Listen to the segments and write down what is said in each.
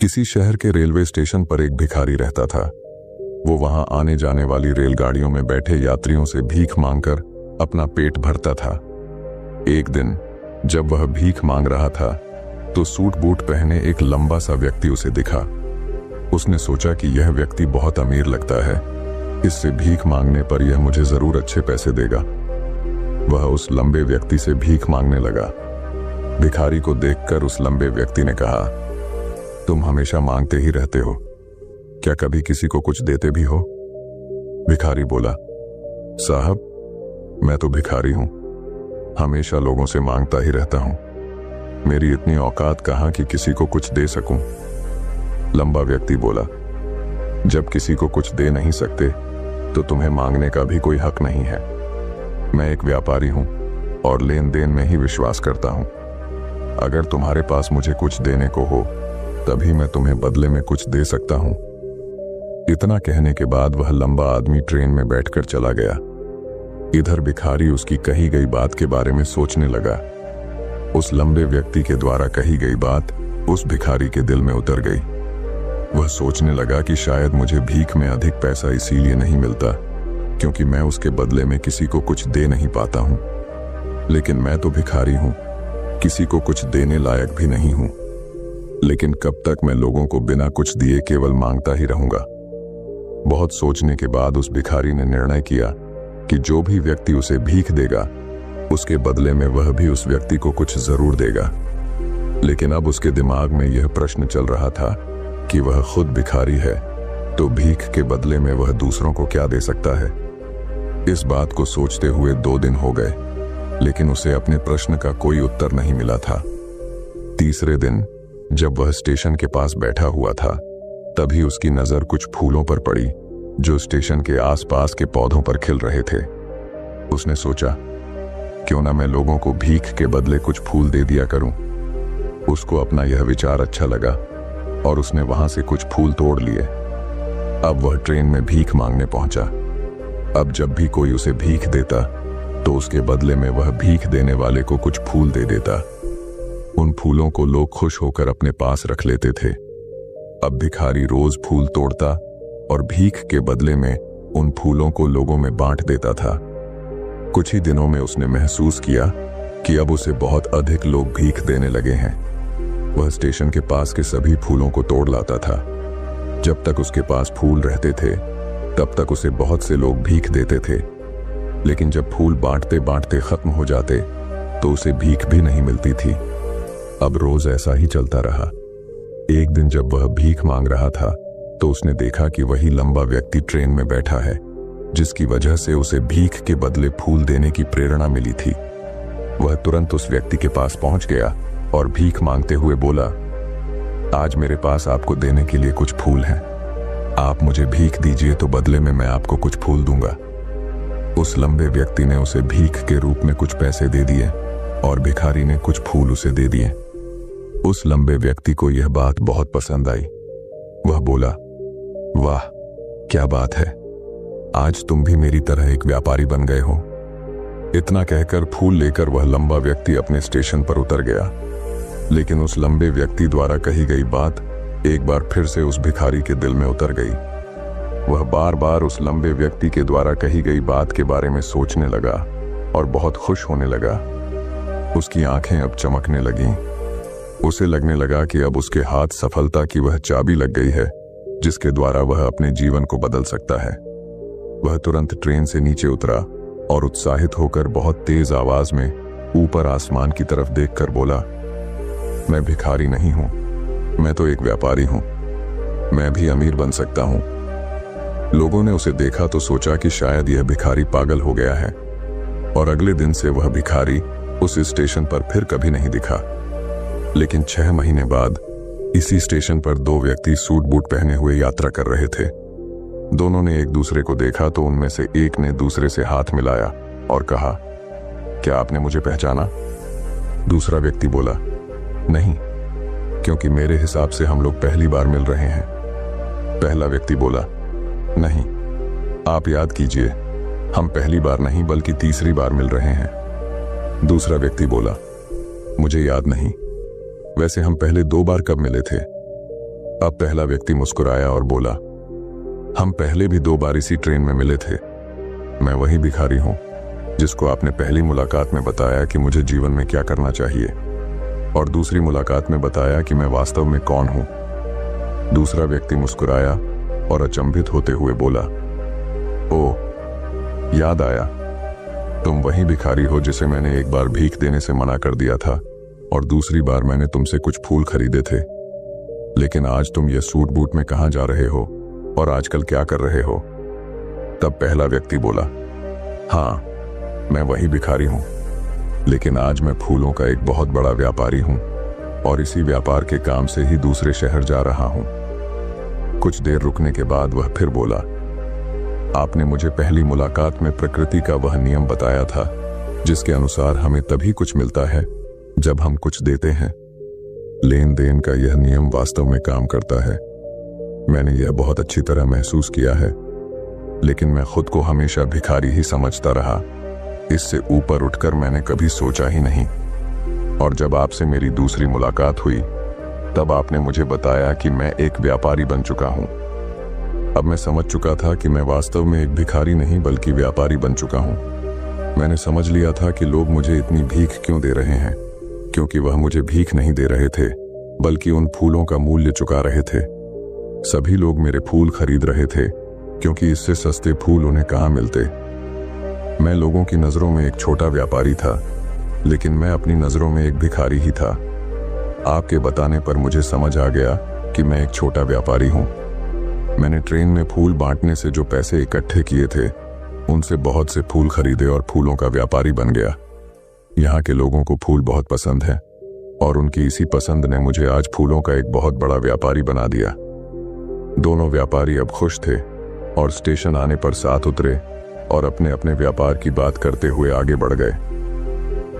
किसी शहर के रेलवे स्टेशन पर एक भिखारी रहता था। वो वहां आने जाने वाली रेलगाड़ियों में बैठे यात्रियों से भीख मांगकर अपना पेट भरता था। एक दिन जब वह भीख मांग रहा था तो सूट बूट पहने एक लंबा सा व्यक्ति उसे दिखा। उसने सोचा कि यह व्यक्ति बहुत अमीर लगता है, इससे भीख मांगने पर यह मुझे जरूर अच्छे पैसे देगा। वह उस लंबे व्यक्ति से भीख मांगने लगा। भिखारी को देखकर उस लंबे व्यक्ति ने कहा, तुम हमेशा मांगते ही रहते हो, क्या कभी किसी को कुछ देते भी हो? भिखारी बोला, साहब मैं तो भिखारी हूं, हमेशा लोगों से मांगता ही रहता हूं, मेरी इतनी औकात कहां कि किसी को कुछ दे सकूं। लंबा व्यक्ति बोला, जब किसी को कुछ दे नहीं सकते तो तुम्हें मांगने का भी कोई हक नहीं है। मैं एक व्यापारी हूं और लेन देन में ही विश्वास करता हूं। अगर तुम्हारे पास मुझे कुछ देने को हो तभी मैं तुम्हें बदले में कुछ दे सकता हूं। इतना कहने के बाद वह लंबा आदमी ट्रेन में बैठकर चला गया। इधर भिखारी उसकी कही गई बात के बारे में सोचने लगा। उस लंबे व्यक्ति के द्वारा कही गई बात उस भिखारी के दिल में उतर गई। वह सोचने लगा कि शायद मुझे भीख में अधिक पैसा इसीलिए नहीं मिलता क्योंकि मैं उसके बदले में किसी को कुछ दे नहीं पाता हूं। लेकिन मैं तो भिखारी हूं, किसी को कुछ देने लायक भी नहीं हूं। लेकिन कब तक मैं लोगों को बिना कुछ दिए केवल मांगता ही रहूंगा? बहुत सोचने के बाद उस भिखारी ने निर्णय किया कि जो भी व्यक्ति उसे भीख देगा उसके बदले में वह भी उस व्यक्ति को कुछ जरूर देगा। लेकिन अब उसके दिमाग में यह प्रश्न चल रहा था कि वह खुद भिखारी है तो भीख के बदले में वह दूसरों को क्या दे सकता है। इस बात को सोचते हुए 2 दिन हो गए, लेकिन उसे अपने प्रश्न का कोई उत्तर नहीं मिला था। तीसरे दिन जब वह स्टेशन के पास बैठा हुआ था तभी उसकी नजर कुछ फूलों पर पड़ी जो स्टेशन के आसपास के पौधों पर खिल रहे थे। उसने सोचा, क्यों ना मैं लोगों को भीख के बदले कुछ फूल दे दिया करूं। उसको अपना यह विचार अच्छा लगा और उसने वहां से कुछ फूल तोड़ लिए। अब वह ट्रेन में भीख मांगने पहुंचा। अब जब भी कोई उसे भीख देता तो उसके बदले में वह भीख देने वाले को कुछ फूल दे देता। उन फूलों को लोग खुश होकर अपने पास रख लेते थे। अब भिखारी रोज फूल तोड़ता और भीख के बदले में उन फूलों को लोगों में बांट देता था। कुछ ही दिनों में उसने महसूस किया कि अब उसे बहुत अधिक लोग भीख देने लगे हैं। वह स्टेशन के पास के सभी फूलों को तोड़ लाता था। जब तक उसके पास फूल रहते थे तब तक उसे बहुत से लोग भीख देते थे। लेकिन जब फूल बांटते बांटते खत्म हो जाते तो उसे भीख भी नहीं मिलती थी। अब रोज ऐसा ही चलता रहा। एक दिन जब वह भीख मांग रहा था तो उसने देखा कि वही लंबा व्यक्ति ट्रेन में बैठा है जिसकी वजह से उसे भीख के बदले फूल देने की प्रेरणा मिली थी। वह तुरंत उस व्यक्ति के पास पहुंच गया और भीख मांगते हुए बोला, आज मेरे पास आपको देने के लिए कुछ फूल हैं, आप मुझे भीख दीजिए तो बदले में मैं आपको कुछ फूल दूंगा। उस लंबे व्यक्ति ने उसे भीख के रूप में कुछ पैसे दे दिए और भिखारी ने कुछ फूल उसे दे दिए। उस लंबे व्यक्ति को यह बात बहुत पसंद आई। वह बोला, वाह क्या बात है, आज तुम भी मेरी तरह एक व्यापारी बन गए हो। इतना कहकर फूल लेकर वह लंबा व्यक्ति अपने स्टेशन पर उतर गया। लेकिन उस लंबे व्यक्ति द्वारा कही गई बात एक बार फिर से उस भिखारी के दिल में उतर गई। वह बार बार उस लंबे व्यक्ति के द्वारा कही गई बात के बारे में सोचने लगा और बहुत खुश होने लगा। उसकी आंखें अब चमकने लगीं। उसे लगने लगा कि अब उसके हाथ सफलता की वह चाबी लग गई है जिसके द्वारा वह अपने जीवन को बदल सकता है। वह तुरंत ट्रेन से नीचे उतरा और उत्साहित होकर बहुत तेज आवाज में ऊपर आसमान की तरफ देखकर बोला, मैं भिखारी नहीं हूं, मैं तो एक व्यापारी हूं, मैं भी अमीर बन सकता हूं। लोगों ने उसे देखा तो सोचा कि शायद यह भिखारी पागल हो गया है और अगले दिन से वह भिखारी उस स्टेशन पर फिर कभी नहीं दिखा। लेकिन 6 महीने बाद इसी स्टेशन पर 2 व्यक्ति सूट बूट पहने हुए यात्रा कर रहे थे। दोनों ने एक दूसरे को देखा तो उनमें से एक ने दूसरे से हाथ मिलाया और कहा, क्या आपने मुझे पहचाना? दूसरा व्यक्ति बोला, नहीं, क्योंकि मेरे हिसाब से हम लोग पहली बार मिल रहे हैं। पहला व्यक्ति बोला, नहीं, आप याद कीजिए, हम पहली बार नहीं बल्कि तीसरी बार मिल रहे हैं। दूसरा व्यक्ति बोला, मुझे याद नहीं, वैसे हम पहले 2 बार कब मिले थे? अब पहला व्यक्ति मुस्कुराया और बोला, हम पहले भी 2 बार इसी ट्रेन में मिले थे। मैं वही भिखारी हूं जिसको आपने पहली मुलाकात में बताया कि मुझे जीवन में क्या करना चाहिए, और दूसरी मुलाकात में बताया कि मैं वास्तव में कौन हूं। दूसरा व्यक्ति मुस्कुराया और अचंभित होते हुए बोला, ओह, याद आया, तुम वही भिखारी हो जिसे मैंने एक बार भीख देने से मना कर दिया था और दूसरी बार मैंने तुमसे कुछ फूल खरीदे थे। लेकिन आज तुम ये सूट बूट में कहाँ जा रहे हो और आजकल क्या कर रहे हो? तब पहला व्यक्ति बोला, हाँ, मैं वही भिखारी हूं, लेकिन आज मैं फूलों का एक बहुत बड़ा व्यापारी हूं और इसी व्यापार के काम से ही दूसरे शहर जा रहा हूं। कुछ देर रुकने के बाद वह फिर बोला, आपने मुझे पहली मुलाकात में प्रकृति का वह नियम बताया था जिसके अनुसार हमें तभी कुछ मिलता है जब हम कुछ देते हैं। लेन देन का यह नियम वास्तव में काम करता है। मैंने यह बहुत अच्छी तरह महसूस किया है, लेकिन मैं खुद को हमेशा भिखारी ही समझता रहा। इससे ऊपर उठकर मैंने कभी सोचा ही नहीं। और जब आपसे मेरी दूसरी मुलाकात हुई तब आपने मुझे बताया कि मैं एक व्यापारी बन चुका हूं। अब मैं समझ चुका था कि मैं वास्तव में एक भिखारी नहीं बल्कि व्यापारी बन चुका हूं। मैंने समझ लिया था कि लोग मुझे इतनी भीख क्यों दे रहे हैं, क्योंकि वह मुझे भीख नहीं दे रहे थे बल्कि उन फूलों का मूल्य चुका रहे थे। सभी लोग मेरे फूल खरीद रहे थे क्योंकि इससे सस्ते फूल उन्हें कहाँ मिलते। मैं लोगों की नजरों में एक छोटा व्यापारी था, लेकिन मैं अपनी नजरों में एक भिखारी ही था। आपके बताने पर मुझे समझ आ गया कि मैं एक छोटा व्यापारी हूं। मैंने ट्रेन में फूल बांटने से जो पैसे इकट्ठे किए थे उनसे बहुत से फूल खरीदे और फूलों का व्यापारी बन गया। यहाँ के लोगों को फूल बहुत पसंद है और उनकी इसी पसंद ने मुझे आज फूलों का एक बहुत बड़ा व्यापारी बना दिया। दोनों व्यापारी अब खुश थे और स्टेशन आने पर साथ उतरे और अपने अपने व्यापार की बात करते हुए आगे बढ़ गए।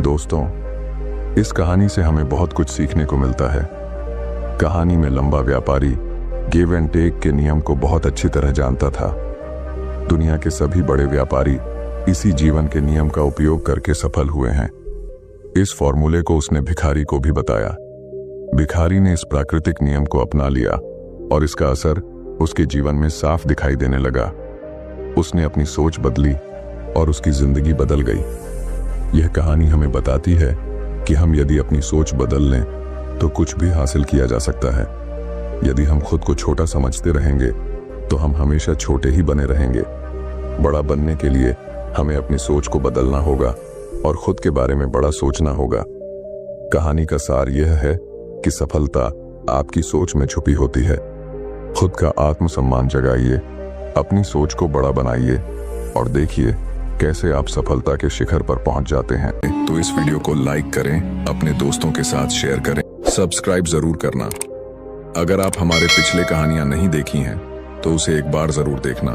दोस्तों, इस कहानी से हमें बहुत कुछ सीखने को मिलता है। कहानी में लंबा व्यापारी गिव एंड टेक के नियम को बहुत अच्छी तरह जानता था। दुनिया के सभी बड़े व्यापारी इसी जीवन के नियम का उपयोग करके सफल हुए हैं। इस फॉर्मूले को उसने भिखारी को भी बताया। भिखारी ने इस प्राकृतिक नियम को अपना लिया और इसका असर उसके जीवन में साफ दिखाई देने लगा। उसने अपनी सोच बदली और उसकी जिंदगी बदल गई। यह कहानी हमें बताती है कि हम यदि अपनी सोच बदल लें तो कुछ भी हासिल किया जा सकता है। यदि हम खुद को छोटा समझते रहेंगे तो हम हमेशा छोटे ही बने रहेंगे। बड़ा बनने के लिए हमें अपनी सोच को बदलना होगा और खुद के बारे में बड़ा सोचना होगा। कहानी का सार यह है कि सफलता आपकी सोच में छुपी होती है। खुद का आत्मसम्मान जगाइए, अपनी सोच को बड़ा बनाइए और देखिए कैसे आप सफलता के शिखर पर पहुंच जाते हैं। तो इस वीडियो को लाइक करें, अपने दोस्तों के साथ शेयर करें, सब्सक्राइब जरूर करना। अगर आप हमारे पिछले कहानियां नहीं देखी हैं तो उसे एक बार जरूर देखना।